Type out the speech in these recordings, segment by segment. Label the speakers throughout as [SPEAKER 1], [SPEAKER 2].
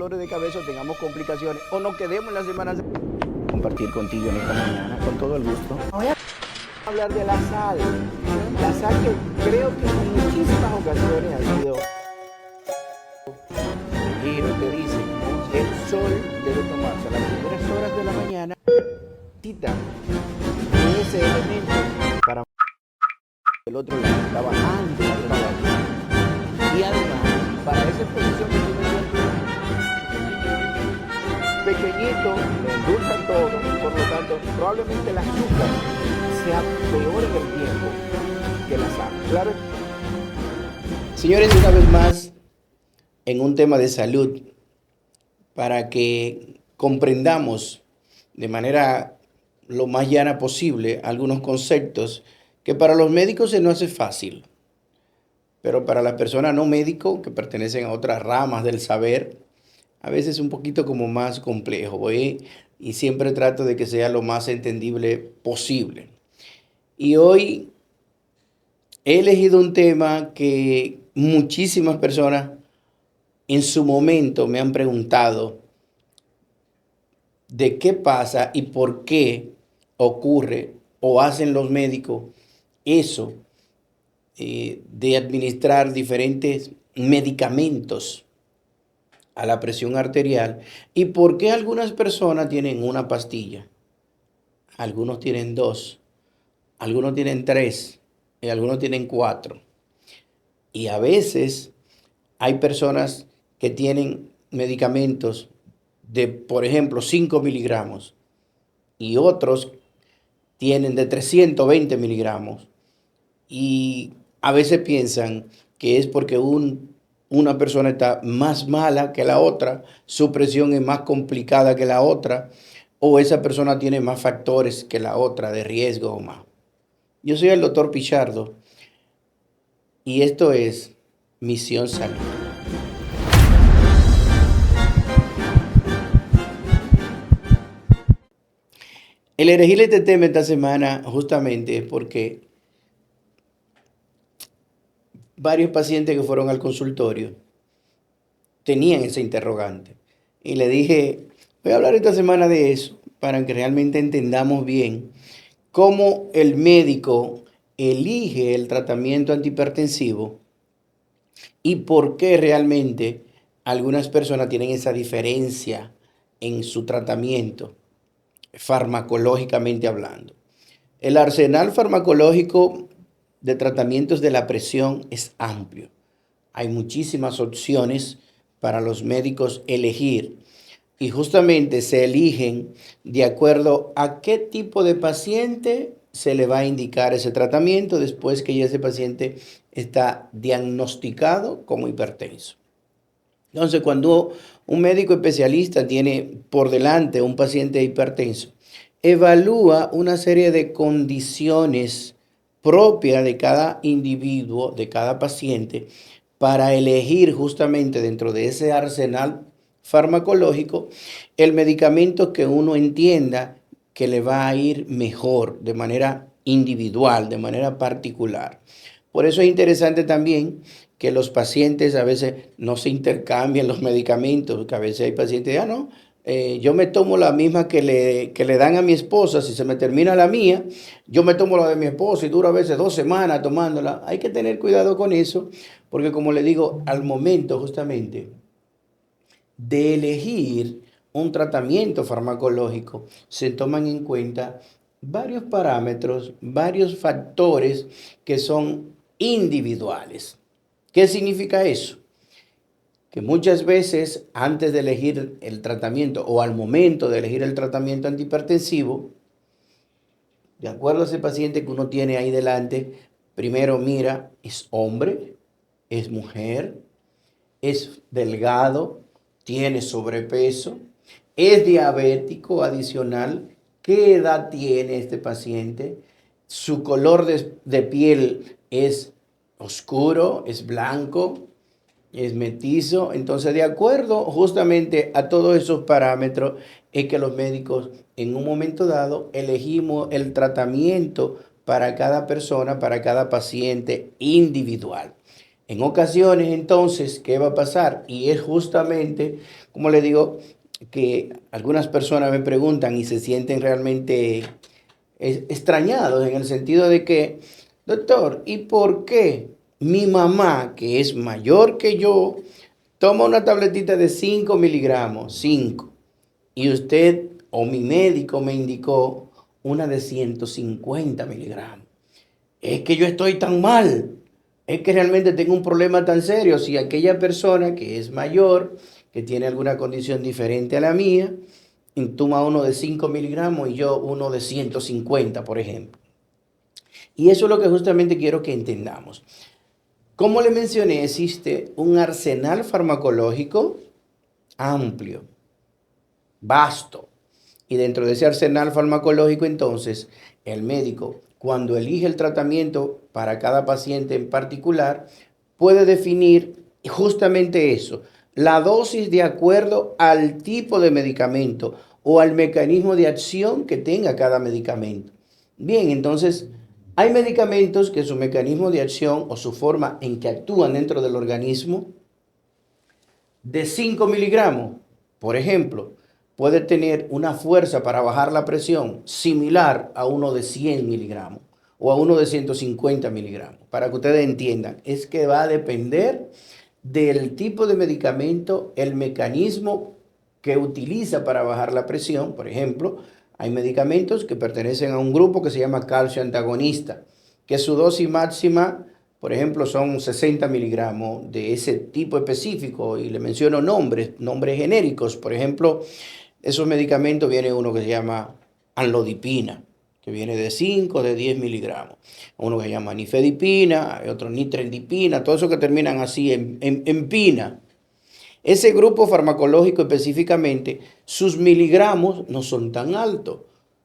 [SPEAKER 1] dolores de cabeza o tengamos complicaciones o nos quedemos en las semanas. Compartir contigo en esta mañana, con todo el gusto. Voy a hablar de la sal. La sal que creo que en muchísimas ocasiones ha sido. El giro te dice, el sol debe tomarse a las primeras horas de la mañana. Cita ese elemento para el otro lado está bajando la temperatura. Y además, para esa exposición que tiene el pequeñito, le endulza todo, por lo tanto, probablemente el azúcar sea peor en el tiempo que la sal. Claro. Señores, una vez más, en un tema de salud, para que comprendamos de manera lo más llana posible algunos conceptos que para los médicos se nos hace fácil, pero para las personas no médicos que pertenecen a otras ramas del saber, a veces es un poquito como más complejo. Y siempre trato de que sea lo más entendible posible. Y hoy he elegido un tema que muchísimas personas en su momento me han preguntado de qué pasa y por qué ocurre o hacen los médicos eso de administrar diferentes medicamentos a la presión arterial y por qué algunas personas tienen una pastilla, algunos tienen dos, algunos tienen tres y algunos tienen cuatro. Y a veces hay personas que tienen medicamentos de, por ejemplo, 5 miligramos y otros tienen de 320 miligramos. Y a veces piensan que es porque una persona está más mala que la otra, su presión es más complicada que la otra, o esa persona tiene más factores que la otra de riesgo o más. Yo soy el doctor Pichardo y esto es Misión Salud. El elegir este tema esta semana justamente es porque varios pacientes que fueron al consultorio tenían ese interrogante. Y le dije, voy a hablar esta semana de eso para que realmente entendamos bien cómo el médico elige el tratamiento antihipertensivo y por qué realmente algunas personas tienen esa diferencia en su tratamiento, farmacológicamente hablando. El arsenal farmacológico de tratamientos de la presión es amplio. Hay muchísimas opciones para los médicos elegir y justamente se eligen de acuerdo a qué tipo de paciente se le va a indicar ese tratamiento después que ya ese paciente está diagnosticado como hipertenso. Entonces, cuando un médico especialista tiene por delante un paciente hipertenso, evalúa una serie de condiciones propias de cada individuo, de cada paciente, para elegir justamente dentro de ese arsenal farmacológico el medicamento que uno entienda que le va a ir mejor de manera individual, de manera particular. Por eso es interesante también que los pacientes a veces no se intercambian los medicamentos, que a veces hay pacientes, no, yo me tomo la misma que le dan a mi esposa, si se me termina la mía, yo me tomo la de mi esposa y dura a veces 2 semanas tomándola. Hay que tener cuidado con eso, porque como le digo, al momento justamente de elegir un tratamiento farmacológico, se toman en cuenta varios parámetros, varios factores que son individuales. ¿Qué significa eso? Que muchas veces antes de elegir el tratamiento o al momento de elegir el tratamiento antihipertensivo, de acuerdo a ese paciente que uno tiene ahí delante, primero mira, ¿es hombre? ¿Es mujer? ¿Es delgado? ¿Tiene sobrepeso? ¿Es diabético adicional? ¿Qué edad tiene este paciente? ¿Su color de piel es oscuro? ¿Es blanco? ¿Es mestizo? Entonces, de acuerdo justamente a todos esos parámetros, es que los médicos en un momento dado elegimos el tratamiento para cada persona, para cada paciente individual. En ocasiones, entonces, ¿qué va a pasar? Y es justamente, como le digo, que algunas personas me preguntan y se sienten realmente extrañados en el sentido de que, doctor, ¿y por qué mi mamá, que es mayor que yo, toma una tabletita de 5 miligramos, 5, y usted o mi médico me indicó una de 150 miligramos? Es que yo estoy tan mal, es que realmente tengo un problema tan serio. Si aquella persona que es mayor, que tiene alguna condición diferente a la mía, toma uno de 5 miligramos y yo uno de 150, por ejemplo. Y eso es lo que justamente quiero que entendamos. Como le mencioné, existe un arsenal farmacológico amplio, vasto. Y dentro de ese arsenal farmacológico, entonces, el médico, cuando elige el tratamiento para cada paciente en particular, puede definir justamente eso, la dosis de acuerdo al tipo de medicamento o al mecanismo de acción que tenga cada medicamento. Bien, entonces, hay medicamentos que su mecanismo de acción o su forma en que actúan dentro del organismo de 5 miligramos, por ejemplo, puede tener una fuerza para bajar la presión similar a uno de 100 miligramos o a uno de 150 miligramos. Para que ustedes entiendan, es que va a depender del tipo de medicamento, el mecanismo que utiliza para bajar la presión. Por ejemplo, hay medicamentos que pertenecen a un grupo que se llama calcio antagonista, que su dosis máxima, por ejemplo, son 60 miligramos de ese tipo específico, y le menciono nombres genéricos. Por ejemplo, esos medicamentos, viene uno que se llama anlodipina, que viene de 5, de 10 miligramos. Uno que se llama nifedipina, otro nitrendipina, todo eso que terminan así en pina. Ese grupo farmacológico específicamente, sus miligramos no son tan altos.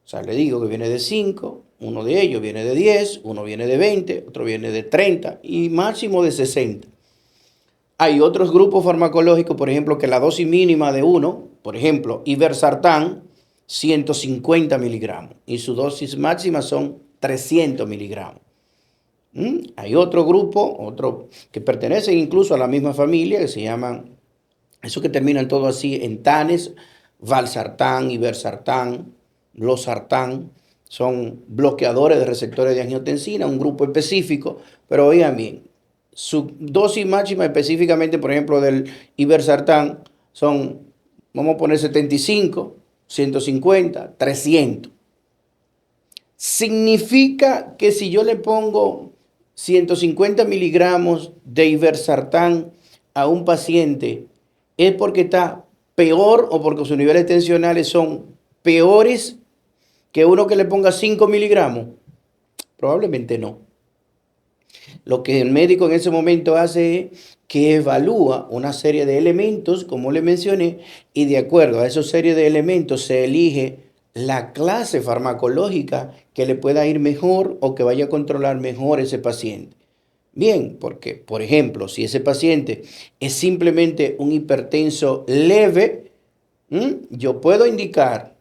[SPEAKER 1] O sea, le digo que viene de 5, uno de ellos viene de 10, uno viene de 20, otro viene de 30 y máximo de 60. Hay otros grupos farmacológicos, por ejemplo, que la dosis mínima de uno, por ejemplo, iversartán, 150 miligramos y su dosis máxima son 300 miligramos. Hay otro grupo, que pertenecen incluso a la misma familia, que se llaman, esos que terminan todo así en tanes, valsartán, iversartán, losartán, son bloqueadores de receptores de angiotensina, un grupo específico, pero oigan bien, su dosis máxima específicamente, por ejemplo, del iversartán son, vamos a poner 75, 150, 300. Significa que si yo le pongo 150 miligramos de iversartán a un paciente, ¿es porque está peor o porque sus niveles tensionales son peores que uno que le ponga 5 miligramos? Probablemente no. Lo que el médico en ese momento hace es que evalúa una serie de elementos, como le mencioné, y de acuerdo a esa serie de elementos se elige la clase farmacológica que le pueda ir mejor o que vaya a controlar mejor ese paciente. Bien, porque, por ejemplo, si ese paciente es simplemente un hipertenso leve, yo puedo indicar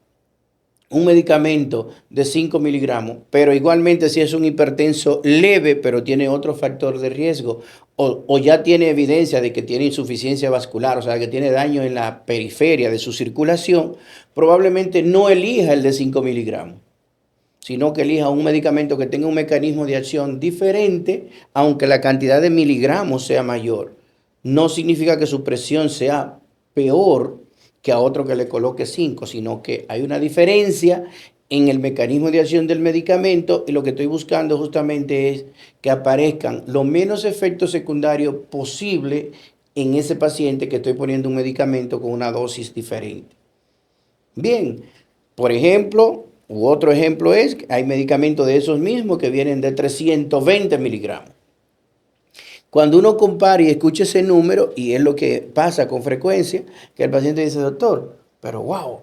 [SPEAKER 1] un medicamento de 5 miligramos, pero igualmente si es un hipertenso leve, pero tiene otro factor de riesgo, o ya tiene evidencia de que tiene insuficiencia vascular, o sea, que tiene daño en la periferia de su circulación, probablemente no elija el de 5 miligramos, sino que elija un medicamento que tenga un mecanismo de acción diferente, aunque la cantidad de miligramos sea mayor. No significa que su presión sea peor que a otro que le coloque 5, sino que hay una diferencia en el mecanismo de acción del medicamento, y lo que estoy buscando justamente es que aparezcan los menos efectos secundarios posible en ese paciente que estoy poniendo un medicamento con una dosis diferente. Bien, por ejemplo, otro ejemplo es que hay medicamentos de esos mismos que vienen de 320 miligramos. Cuando uno compara y escucha ese número, y es lo que pasa con frecuencia, que el paciente dice, doctor, pero wow,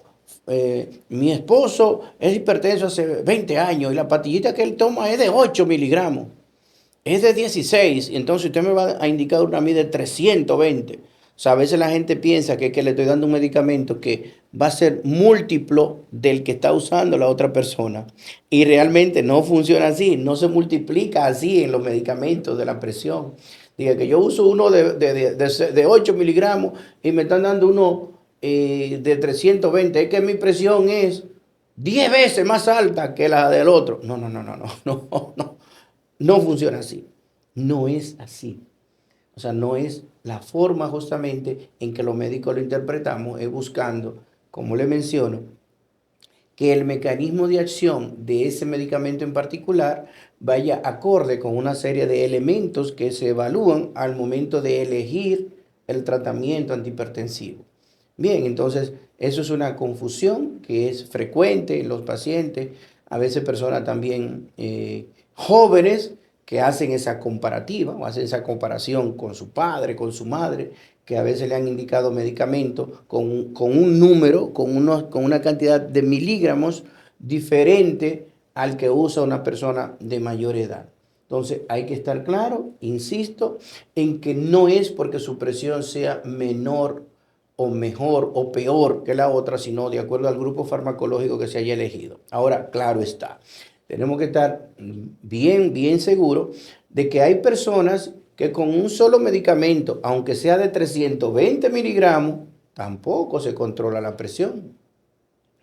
[SPEAKER 1] mi esposo es hipertenso hace 20 años y la pastillita que él toma es de 8 miligramos, es de 16, entonces usted me va a indicar una a mí de 320. O sea, a veces la gente piensa que le estoy dando un medicamento que va a ser múltiplo del que está usando la otra persona. Y realmente no funciona así, no se multiplica así en los medicamentos de la presión. Diga que yo uso uno de 8 miligramos y me están dando uno de 320. Es que mi presión es 10 veces más alta que la del otro. No, no, no, no, no, no, no. No funciona así. No es así. O sea, no es la forma justamente en que los médicos lo interpretamos, es buscando, como le menciono, que el mecanismo de acción de ese medicamento en particular vaya acorde con una serie de elementos que se evalúan al momento de elegir el tratamiento antihipertensivo. Bien, entonces eso es una confusión que es frecuente en los pacientes, a veces personas también jóvenes que hacen esa comparativa o hacen esa comparación con su padre, con su madre, que a veces le han indicado medicamentos con un número, con una cantidad de miligramos diferente al que usa una persona de mayor edad. Entonces hay que estar claro, insisto, en que no es porque su presión sea menor o mejor o peor que la otra, sino de acuerdo al grupo farmacológico que se haya elegido. Ahora, claro está, tenemos que estar bien seguros de que hay personas que con un solo medicamento, aunque sea de 320 miligramos, tampoco se controla la presión.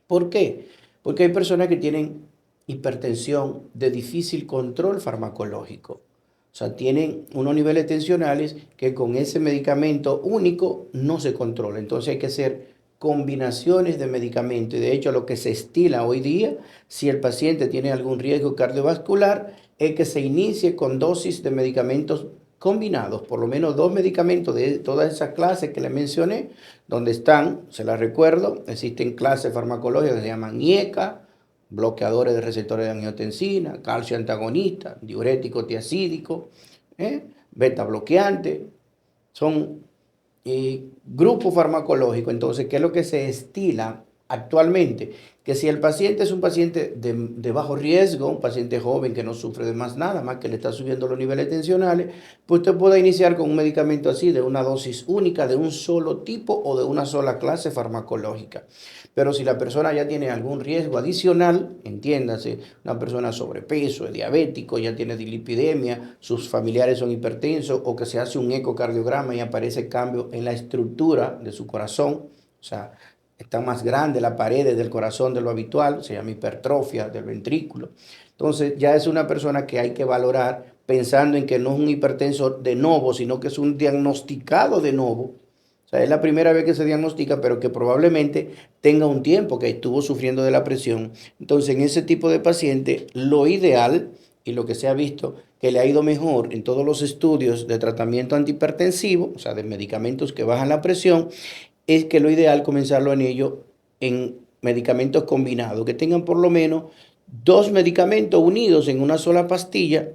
[SPEAKER 1] ¿Por qué? Porque hay personas que tienen hipertensión de difícil control farmacológico. O sea, tienen unos niveles tensionales que con ese medicamento único no se controla. Entonces hay que hacer combinaciones de medicamentos. Y de hecho, lo que se estila hoy día, si el paciente tiene algún riesgo cardiovascular, es que se inicie con dosis de medicamentos combinados, por lo menos 2 medicamentos de todas esas clases que le mencioné, donde están, se las recuerdo, existen clases farmacológicas que se llaman IECA, bloqueadores de receptores de angiotensina, calcio antagonista, diurético tiacídico, beta bloqueante, son grupos farmacológicos. Entonces, ¿qué es lo que se estila actualmente? Que si el paciente es un paciente de bajo riesgo, un paciente joven que no sufre de más nada, más que le está subiendo los niveles tensionales, pues usted puede iniciar con un medicamento así, de una dosis única, de un solo tipo o de una sola clase farmacológica. Pero si la persona ya tiene algún riesgo adicional, entiéndase, una persona sobrepeso, es diabético, ya tiene dilipidemia, sus familiares son hipertensos o que se hace un ecocardiograma y aparece cambio en la estructura de su corazón, o sea, está más grande la pared del corazón de lo habitual, se llama hipertrofia del ventrículo. Entonces ya es una persona que hay que valorar pensando en que no es un hipertenso de novo, sino que es un diagnosticado de novo. O sea, es la primera vez que se diagnostica, pero que probablemente tenga un tiempo que estuvo sufriendo de la presión. Entonces, en ese tipo de paciente, lo ideal y lo que se ha visto que le ha ido mejor en todos los estudios de tratamiento antihipertensivo, o sea, de medicamentos que bajan la presión, es que lo ideal comenzarlo en ello en medicamentos combinados, que tengan por lo menos 2 medicamentos unidos en una sola pastilla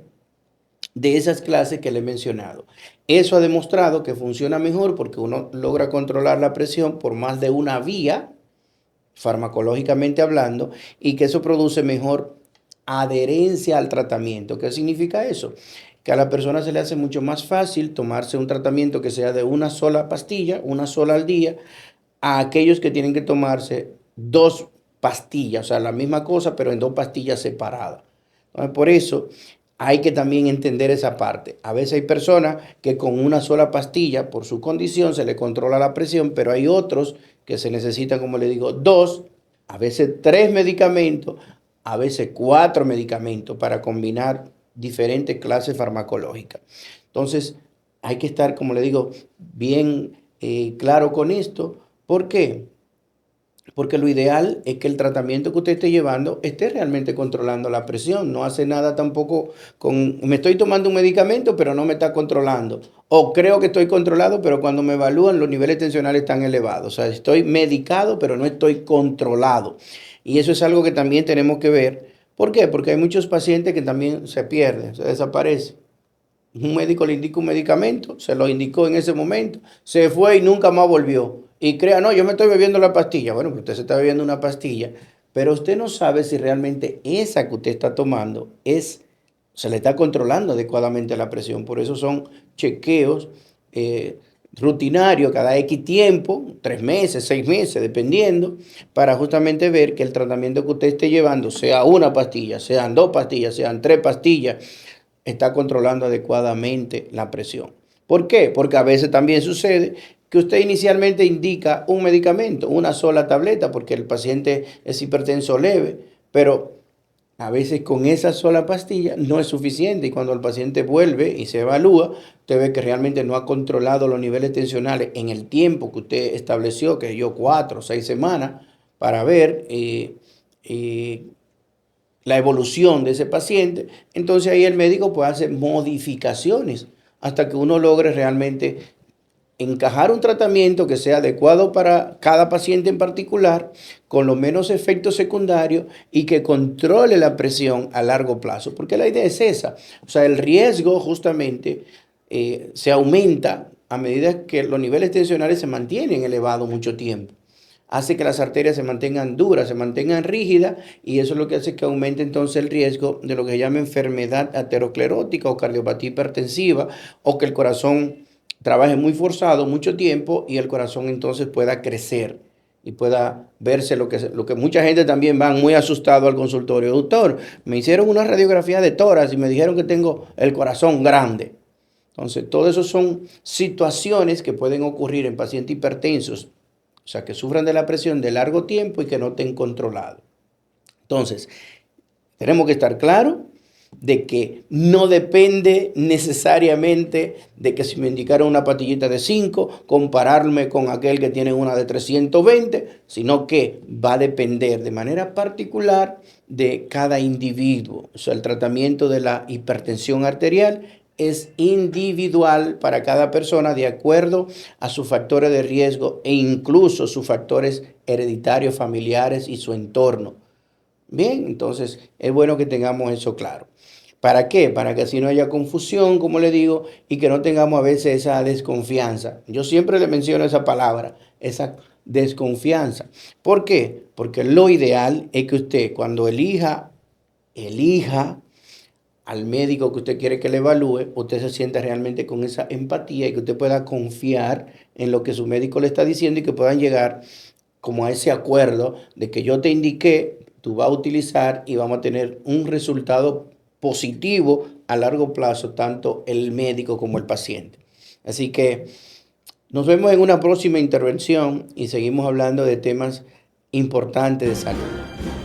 [SPEAKER 1] de esas clases que le he mencionado. Eso ha demostrado que funciona mejor porque uno logra controlar la presión por más de una vía, farmacológicamente hablando, y que eso produce mejor adherencia al tratamiento. ¿Qué significa eso? Que a la persona se le hace mucho más fácil tomarse un tratamiento que sea de una sola pastilla, una sola al día, a aquellos que tienen que tomarse 2 pastillas, o sea, la misma cosa, pero en 2 pastillas separadas. Entonces, por eso hay que también entender esa parte. A veces hay personas que con una sola pastilla, por su condición, se le controla la presión, pero hay otros que se necesitan, como le digo, 2, a veces 3 medicamentos, a veces 4 medicamentos para combinar diferentes clases farmacológicas. Entonces, hay que estar, como le digo, bien claro con esto. ¿Por qué? Porque lo ideal es que el tratamiento que usted esté llevando esté realmente controlando la presión. No hace nada tampoco con, me estoy tomando un medicamento, pero no me está controlando. O creo que estoy controlado, pero cuando me evalúan los niveles tensionales están elevados. O sea, estoy medicado, pero no estoy controlado. Y eso es algo que también tenemos que ver. ¿Por qué? Porque hay muchos pacientes que también se pierden, se desaparecen. Un médico le indica un medicamento, se lo indicó en ese momento, se fue y nunca más volvió. Y crea, no, yo me estoy bebiendo la pastilla. Bueno, pues usted se está bebiendo una pastilla, pero usted no sabe si realmente esa que usted está tomando se le está controlando adecuadamente la presión. Por eso son chequeos rutinarios cada X tiempo, 3 meses, 6 meses, dependiendo, para justamente ver que el tratamiento que usted esté llevando, sea una pastilla, sean 2 pastillas, sean 3 pastillas, está controlando adecuadamente la presión. ¿Por qué? Porque a veces también sucede que usted inicialmente indica un medicamento, una sola tableta, porque el paciente es hipertenso leve, pero a veces con esa sola pastilla no es suficiente y cuando el paciente vuelve y se evalúa, usted ve que realmente no ha controlado los niveles tensionales en el tiempo que usted estableció, que dio 4 o 6 semanas, para ver la evolución de ese paciente. Entonces ahí el médico puede hacer modificaciones hasta que uno logre realmente encajar un tratamiento que sea adecuado para cada paciente en particular, con los menos efectos secundarios y que controle la presión a largo plazo. Porque la idea es esa. O sea, el riesgo justamente se aumenta a medida que los niveles tensionales se mantienen elevados mucho tiempo. Hace que las arterias se mantengan duras, se mantengan rígidas y eso es lo que hace que aumente entonces el riesgo de lo que se llama enfermedad aterosclerótica o cardiopatía hipertensiva, o que el corazón trabaje muy forzado mucho tiempo y el corazón entonces pueda crecer y pueda verse lo que mucha gente también va muy asustado al consultorio. Doctor, me hicieron una radiografía de tórax y me dijeron que tengo el corazón grande. Entonces, todo eso son situaciones que pueden ocurrir en pacientes hipertensos, o sea, que sufran de la presión de largo tiempo y que no estén controlados. Entonces, tenemos que estar claros de que no depende necesariamente de que si me indicaron una pastillita de 5, compararme con aquel que tiene una de 320, sino que va a depender de manera particular de cada individuo. O sea, el tratamiento de la hipertensión arterial es individual para cada persona de acuerdo a sus factores de riesgo e incluso sus factores hereditarios, familiares y su entorno. Bien, entonces es bueno que tengamos eso claro. ¿Para qué? Para que así no haya confusión, como le digo, y que no tengamos a veces esa desconfianza. Yo siempre le menciono esa palabra, esa desconfianza. ¿Por qué? Porque lo ideal es que usted cuando elija al médico que usted quiere que le evalúe, usted se sienta realmente con esa empatía y que usted pueda confiar en lo que su médico le está diciendo y que puedan llegar como a ese acuerdo de que yo te indiqué, tú vas a utilizar y vamos a tener un resultado positivo a largo plazo, tanto el médico como el paciente. Así que nos vemos en una próxima intervención y seguimos hablando de temas importantes de salud.